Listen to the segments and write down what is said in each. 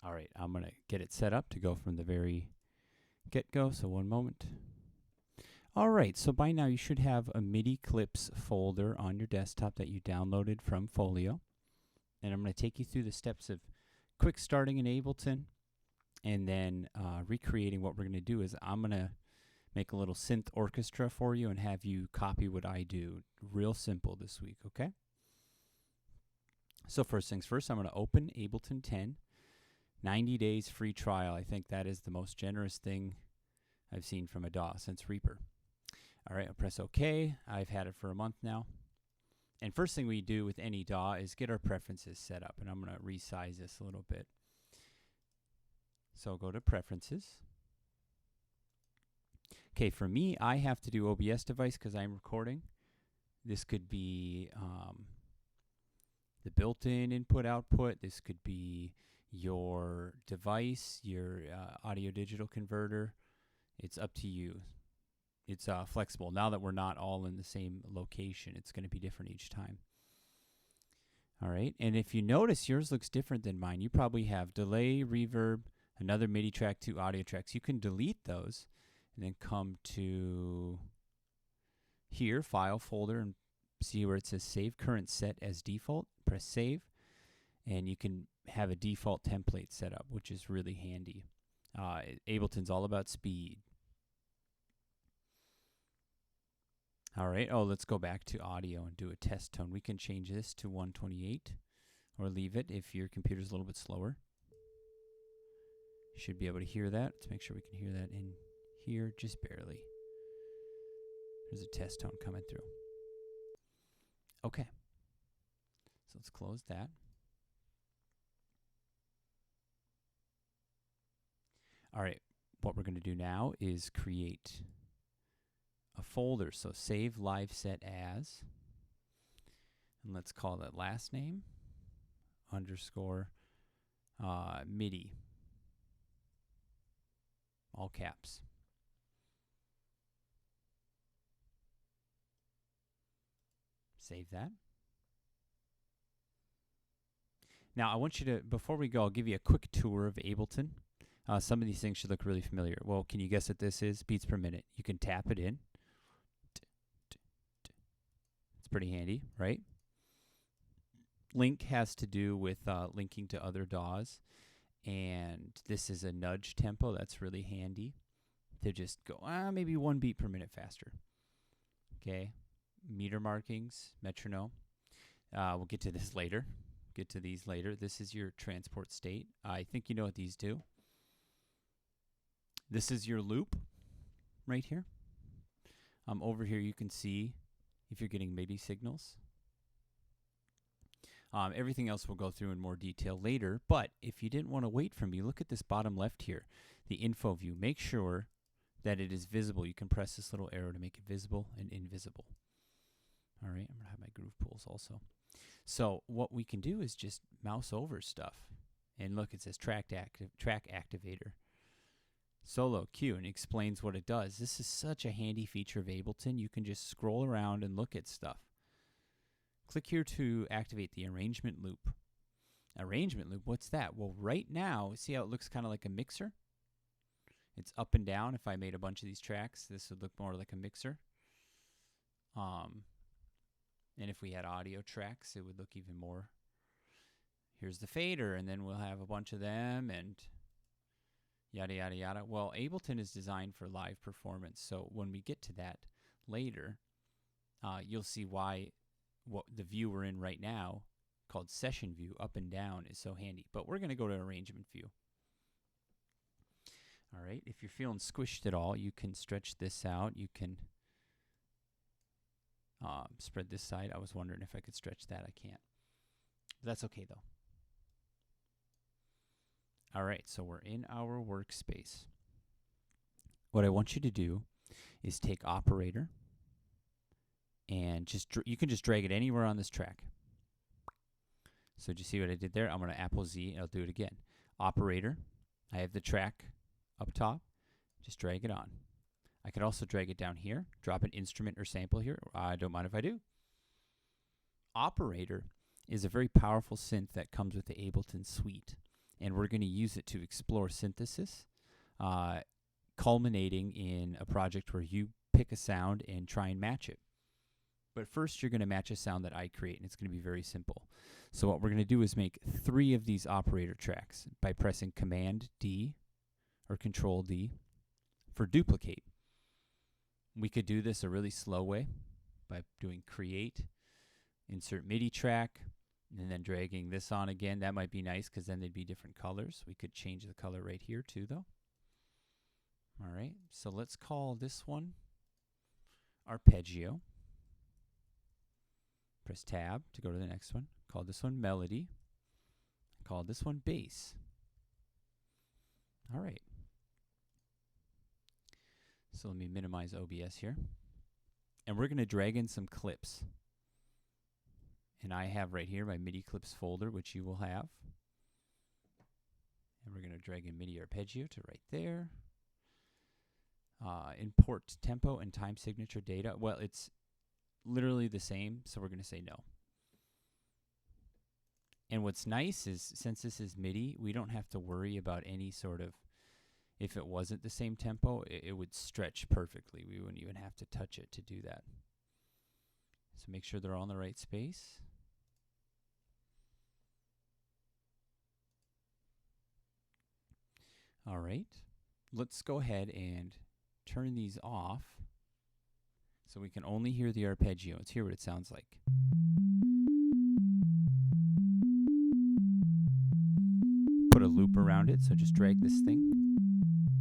All right, I'm going to get it set up to go from the very get-go, so one moment. All right, so by now you should have a MIDI clips folder on your desktop that you downloaded from Folio. And I'm going to take you through the steps of quick starting in Ableton, and then recreating. What we're going to do is I'm going to make a little synth orchestra for you and have you copy what I do. Real simple this week, okay? So first things first, I'm going to open Ableton 10. 90 days free trial. I think that is the most generous thing I've seen from a DAW since Reaper. All right, I'll press OK. I've had it for a month now. And first thing we do with any DAW is get our preferences set up. And I'm going to resize this a little bit. So I'll go to Preferences. Okay, for me, I have to do OBS device because I'm recording. This could be the built-in input-output. This could be your device, your audio-digital converter. It's up to you. It's flexible. Now that we're not all in the same location, it's going to be different each time. All right, and if you notice, yours looks different than mine. You probably have delay, reverb, another MIDI track, 2 audio tracks. You can delete those and then come to here, File, Folder, and see where it says Save Current Set as Default. Press Save, and you can have a default template set up, which is really handy. Ableton's all about speed. All right, let's go back to audio and do a test tone. We can change this to 128 or leave it if your computer's a little bit slower. You should be able to hear that. Let's make sure we can hear that in here just barely. There's a test tone coming through. Okay, so let's close that. All right, what we're going to do now is create a folder. So save live set as, and let's call that last name underscore MIDI, all caps. Save that. Now I want you to, before we go, I'll give you a quick tour of Ableton. Some of these things should look really familiar. Well, can you guess what this is? Beats per minute. You can tap it in. It's pretty handy, right? Link has to do with linking to other DAWs. And this is a nudge tempo. That's really handy to just go maybe 1 beat per minute faster. Okay. Meter markings, metronome. We'll get to this later. Get to these later. This is your transport state. I think you know what these do. This is your loop right here. Over here you can see if you're getting MIDI signals. Everything else we'll go through in more detail later, but if you didn't want to wait for me, look at this bottom left here, the info view. Make sure that it is visible. You can press this little arrow to make it visible and invisible. All right, I'm going to have my groove pools also. So what we can do is just mouse over stuff. And look, it says track activator. Solo Q, and it explains what it does. This is such a handy feature of Ableton. You can just scroll around and look at stuff. Click here to activate the arrangement loop. Arrangement loop, what's that? Well, right now, see how it looks kind of like a mixer? It's up and down. If I made a bunch of these tracks, this would look more like a mixer. And if we had audio tracks, it would look even more. Here's the fader, and then we'll have a bunch of them, and yada, yada, yada. Well, Ableton is designed for live performance, so when we get to that later, you'll see why what the view we're in right now, called session view, up and down, is so handy. But we're going to go to arrangement view. All right, if you're feeling squished at all, you can stretch this out. You can spread this side. I was wondering if I could stretch that. I can't. But that's okay, though. All right, so we're in our workspace. What I want you to do is take operator and you can just drag it anywhere on this track. So do you see what I did there? I'm going to Apple Z, and I'll do it again. Operator, I have the track up top. Just drag it on. I could also drag it down here, drop an instrument or sample here. I don't mind if I do. Operator is a very powerful synth that comes with the Ableton suite. and we're going to use it to explore synthesis, culminating in a project where you pick a sound and try and match it. But first, you're going to match a sound that I create, and it's going to be very simple. So what we're going to do is make 3 of these operator tracks by pressing Command D or Control D for duplicate. We could do this a really slow way by doing Create, Insert MIDI track, and then dragging this on again. That might be nice because then they'd be different colors. We could change the color right here too, though. All right, so let's call this one Arpeggio. Press Tab to go to the next one. Call this one Melody. Call this one Bass. All right. So let me minimize OBS here. And we're going to drag in some clips. And I have right here my MIDI clips folder, which you will have. And we're going to drag in MIDI arpeggio to right there. Import tempo and time signature data. Well, it's literally the same, so we're going to say no. And what's nice is, since this is MIDI, we don't have to worry about any sort of, if it wasn't the same tempo, it would stretch perfectly. We wouldn't even have to touch it to do that. So make sure they're all in the right space. All right, let's go ahead and turn these off so we can only hear the arpeggio. Let's hear what it sounds like. Put a loop around it, so just drag this thing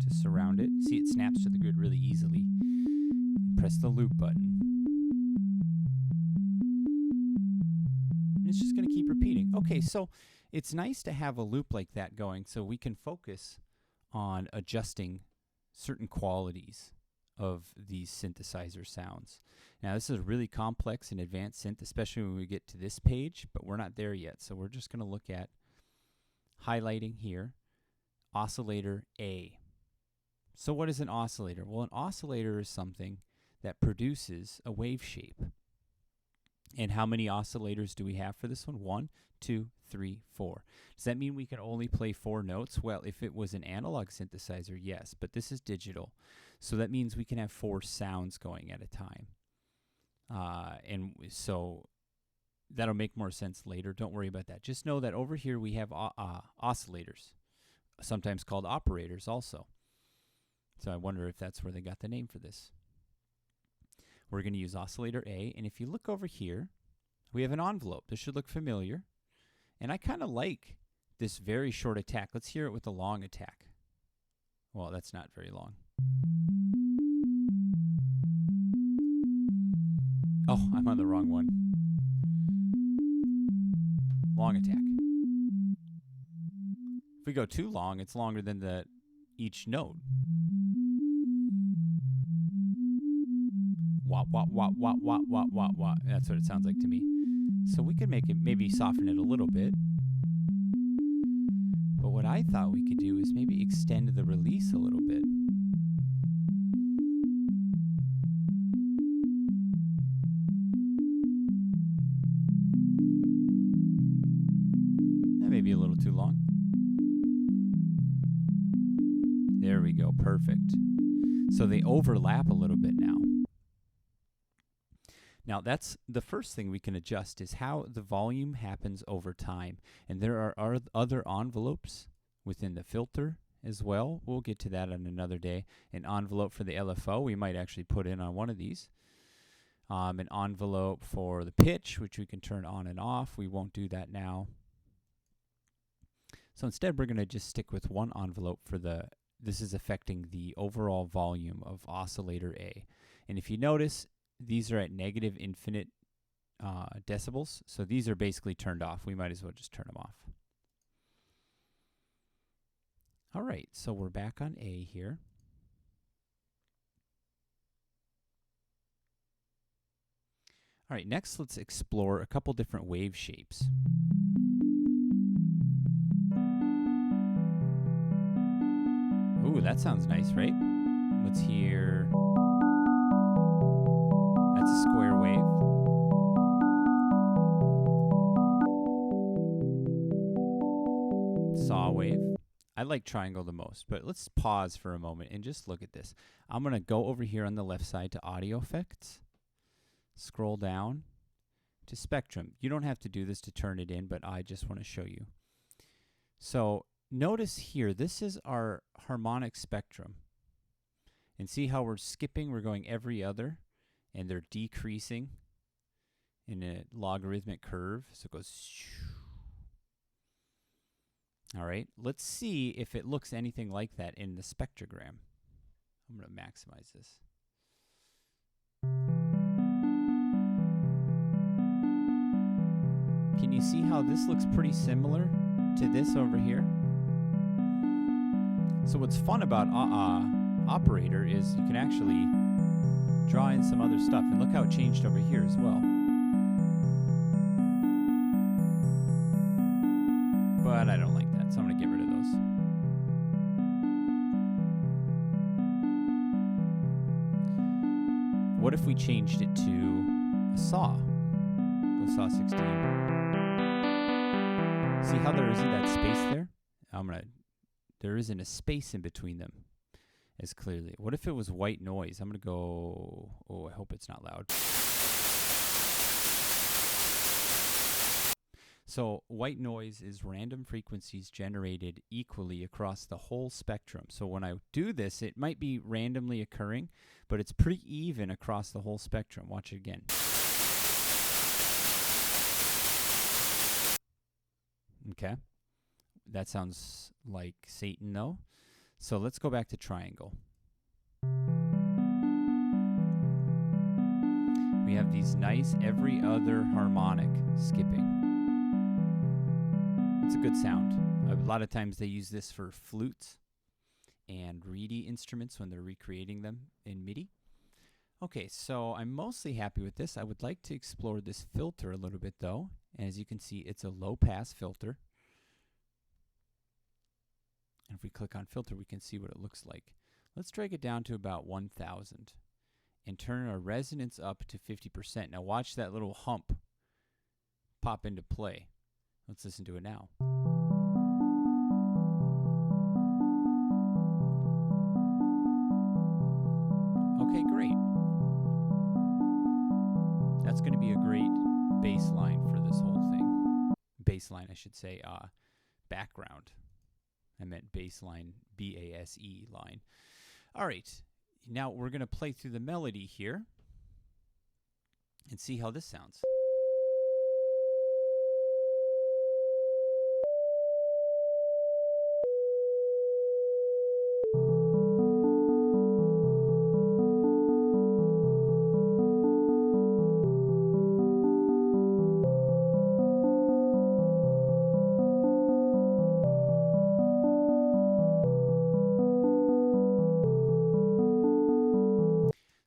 to surround it. See, it snaps to the grid really easily. Press the loop button. And it's just going to keep repeating. Okay, so it's nice to have a loop like that going so we can focus on adjusting certain qualities of these synthesizer sounds. Now, this is a really complex and advanced synth, especially when we get to this page, but we're not there yet. So we're just going to look at highlighting here, oscillator A. So what is an oscillator? Well, an oscillator is something that produces a wave shape. And how many oscillators do we have for this one? 1, 2, 3, 4. Does that mean we can only play 4 notes? Well, if it was an analog synthesizer, yes, but this is digital. So that means we can have 4 sounds going at a time. And so that'll make more sense later. Don't worry about that. Just know that over here we have oscillators, sometimes called operators also. So I wonder if that's where they got the name for this. We're going to use oscillator A, and if you look over here, we have an envelope. This should look familiar. And I kind of like this very short attack. Let's hear it with a long attack. Well, that's not very long. Oh, I'm on the wrong one. Long attack. If we go too long, it's longer than each note. Wah, wah, wah, wah, wah, wah, wah, wah. That's what it sounds like to me. So we could make it, maybe soften it a little bit. But what I thought we could do is maybe extend the release a little bit. That may be a little too long. There we go, perfect. So they overlap a little bit now. Now, that's the first thing we can adjust is how the volume happens over time. And there are other envelopes within the filter as well. We'll get to that on another day. An envelope for the LFO we might actually put in on one of these. An envelope for the pitch, which we can turn on and off. We won't do that now. So instead, we're going to just stick with one envelope for this is affecting the overall volume of oscillator A. And if you notice, these are at negative infinite decibels, so these are basically turned off. We might as well just turn them off. All right, so we're back on A here. All right, next let's explore a couple different wave shapes. Ooh, that sounds nice, right? Let's hear... That's a square wave. Saw wave. I like triangle the most, but let's pause for a moment and just look at this. I'm going to go over here on the left side to audio effects, scroll down to spectrum. You don't have to do this to turn it in, but I just want to show you. So notice here, this is our harmonic spectrum. And see how we're skipping, we're going every other, and they're decreasing in a logarithmic curve. So it goes. All right, let's see if it looks anything like that in the spectrogram. I'm going to maximize this. Can you see how this looks pretty similar to this over here? So what's fun about Operator is you can actually draw in some other stuff. And look how it changed over here as well. But I don't like that, so I'm going to get rid of those. What if we changed it to a saw? Go saw 16. See how there isn't that space there? There isn't a space in between them as clearly. What if it was white noise? I'm going to go, oh, I hope it's not loud. So white noise is random frequencies generated equally across the whole spectrum. So when I do this, it might be randomly occurring, but it's pretty even across the whole spectrum. Watch it again. Okay. That sounds like Satan, though. So let's go back to triangle. We have these nice every other harmonic skipping. It's a good sound. A lot of times they use this for flutes and reedy instruments when they're recreating them in MIDI. Okay, so I'm mostly happy with this. I would like to explore this filter a little bit, though. And as you can see, it's a low-pass filter. And if we click on filter, we can see what it looks like. Let's drag it down to about 1,000 and turn our resonance up to 50%. Now watch that little hump pop into play. Let's listen to it now. Okay, great. That's going to be a great bass line for this whole thing. Bass line, I should say, background. I meant bass line, B-A-S-E line. All right, now we're going to play through the melody here and see how this sounds.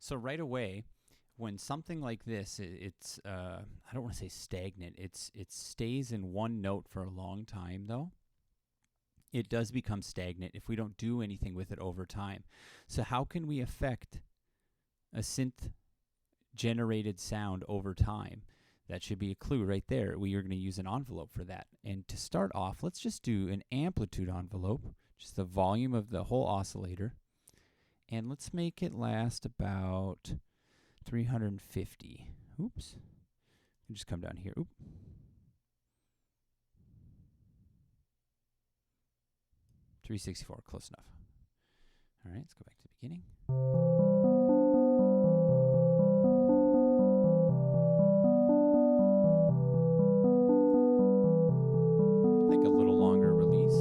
So right away, when something like this, it's I don't want to say stagnant. It stays in one note for a long time, though. It does become stagnant if we don't do anything with it over time. So how can we affect a synth-generated sound over time? That should be a clue right there. We are going to use an envelope for that. And to start off, let's just do an amplitude envelope, just the volume of the whole oscillator. And let's make it last about 350. Oops. Just come down here. Oop. 364, close enough. All right, let's go back to the beginning. I think a little longer release.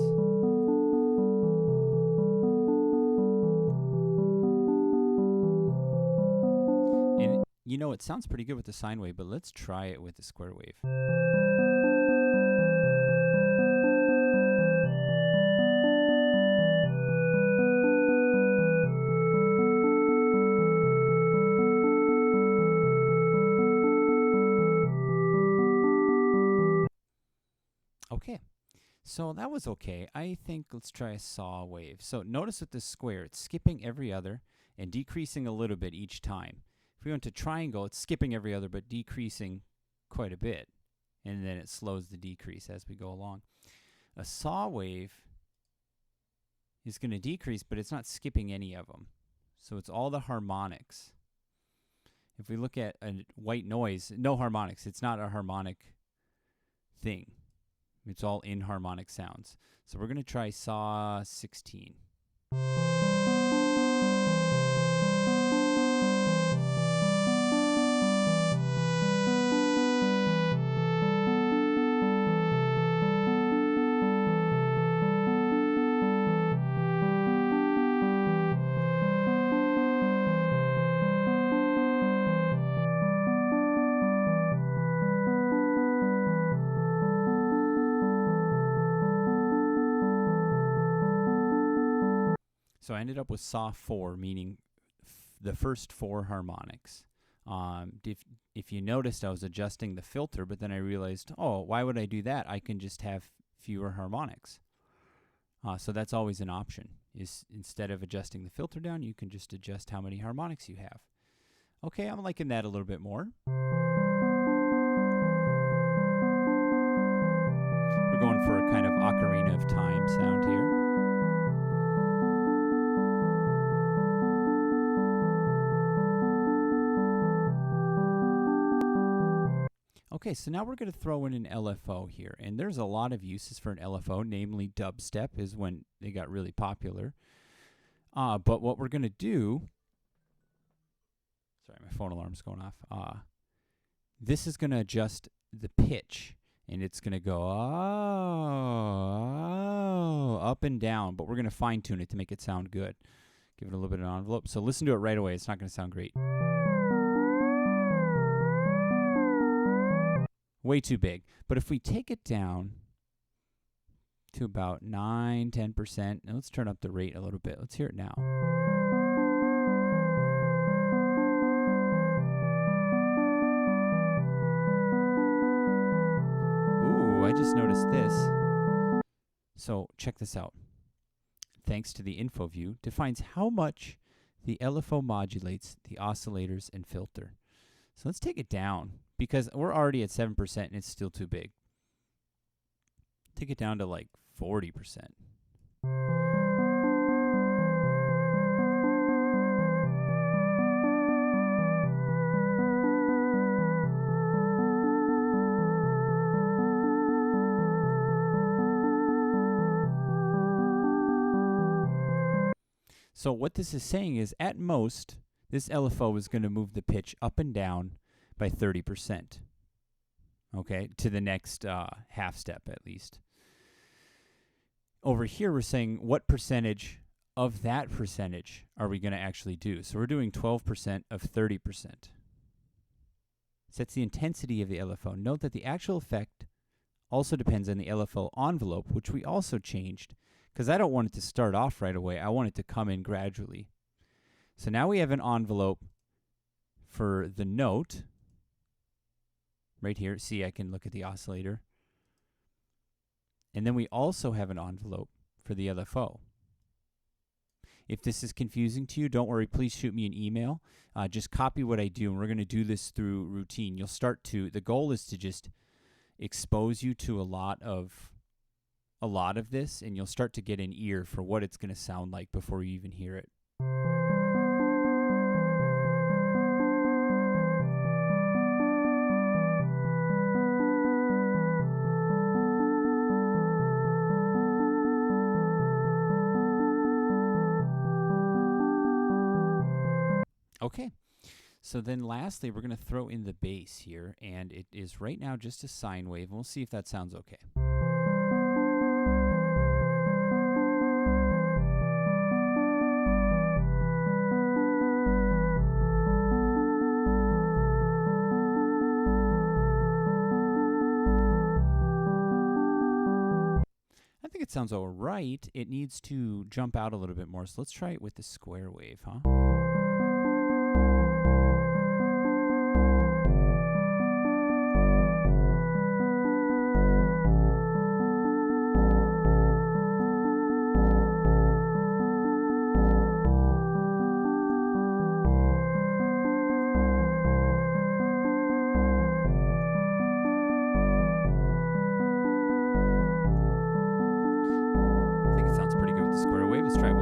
And you know, it sounds pretty good with the sine wave, but let's try it with the square wave. Okay, so that was okay. I think let's try a saw wave. So notice with this square, it's skipping every other and decreasing a little bit each time. If we went to triangle, it's skipping every other but decreasing quite a bit. And then it slows the decrease as we go along. A saw wave is going to decrease, but it's not skipping any of them. So it's all the harmonics. If we look at a white noise, no harmonics. It's not a harmonic thing. It's all inharmonic sounds. So we're going to try Saw 16. So I ended up with Saw 4, meaning the first 4 harmonics. If you noticed, I was adjusting the filter, but then I realized, oh, why would I do that? I can just have fewer harmonics. So that's always an option. Is instead of adjusting the filter down, you can just adjust how many harmonics you have. Okay, I'm liking that a little bit more. We're going for a kind of ocarina of time sound here. Okay, so now we're going to throw in an LFO here, and there's a lot of uses for an LFO, namely dubstep is when they got really popular. But what we're going to do, sorry, my phone alarm's going off. This is going to adjust the pitch, and it's going to go up and down, but we're going to fine tune it to make it sound good. Give it a little bit of an envelope. So listen to it right away. It's not going to sound great. Way too big. But if we take it down to about 9-10%, and let's turn up the rate a little bit. Let's hear it now. Ooh, I just noticed this. So check this out. Thanks to the info view, defines how much the LFO modulates the oscillators and filter. So let's take it down, because we're already at 7% and it's still too big. Take it down to like 40%. So what this is saying is, at most, this LFO is going to move the pitch up and down by 30%. Okay, to the next half step at least. Over here, we're saying what percentage of that percentage are we going to actually do? So we're doing 12% of 30%. Sets the intensity of the LFO. Note that the actual effect also depends on the LFO envelope, which we also changed, because I don't want it to start off right away. I want it to come in gradually. So now we have an envelope for the note. Right here, see, I can look at the oscillator. And then we also have an envelope for the LFO. If this is confusing to you, don't worry, please shoot me an email. Just copy what I do, and we're going to do this through routine. You'll start to, the goal is to just expose you to a lot of this, and you'll start to get an ear for what it's going to sound like before you even hear it. Okay, so then lastly, we're going to throw in the bass here, and it is right now just a sine wave, and we'll see if that sounds okay. I think it sounds all right. It needs to jump out a little bit more, so let's try it with the square wave, huh?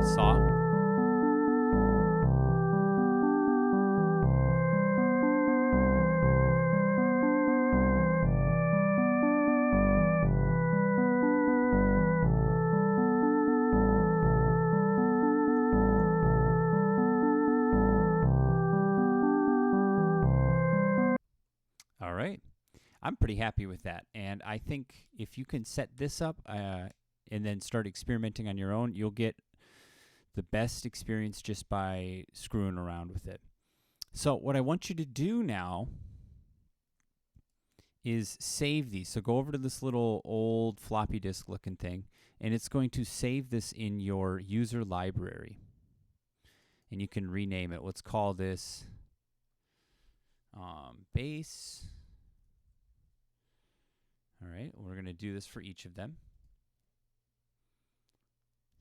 with saw. All right. I'm pretty happy with that. And I think if you can set this up and then start experimenting on your own, you'll get the best experience just by screwing around with it. So what I want you to do now is save these. So go over to this little old floppy disk looking thing, and it's going to save this in your user library. And you can rename it. Let's call this bass. All right, we're going to do this for each of them.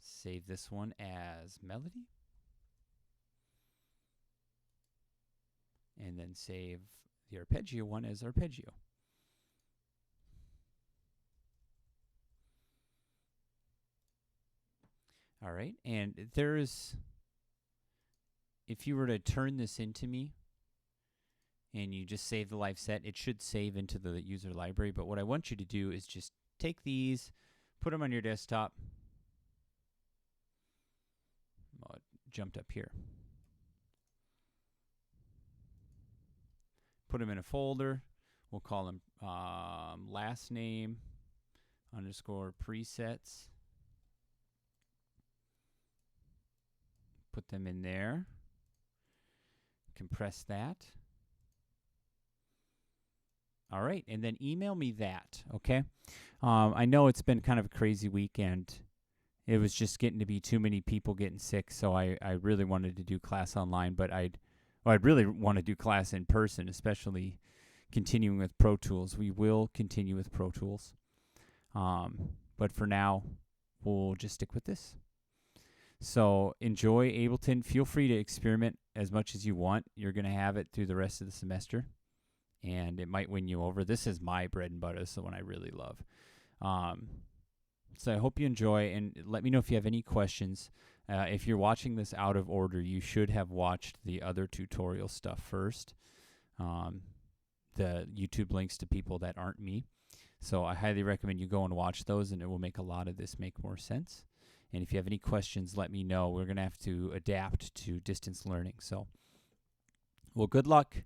Save this one as melody. And then save the arpeggio one as arpeggio. All right, and there's, if you were to turn this into me and you just save the live set, it should save into the user library. But what I want you to do is just take these, put them on your desktop. Oh, it jumped up here. Put them in a folder. We'll call them last name _ presets. Put them in there. Compress that. All right, and then email me that, okay? I know it's been kind of a crazy weekend. It was just getting to be too many people getting sick, so I really wanted to do class online, but I'd really want to do class in person, especially continuing with Pro Tools. We will continue with Pro Tools. But for now, we'll just stick with this. So enjoy Ableton. Feel free to experiment as much as you want. You're going to have it through the rest of the semester, and it might win you over. This is my bread and butter, so one I really love. So I hope you enjoy, and let me know if you have any questions. If you're watching this out of order, you should have watched the other tutorial stuff first. The YouTube links to people that aren't me. So I highly recommend you go and watch those, and it will make a lot of this make more sense. And if you have any questions, let me know. We're going to have to adapt to distance learning. So, well, good luck.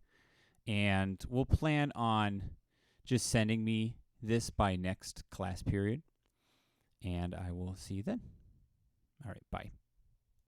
And we'll plan on just sending me this by next class period. And I will see you then. All right, bye.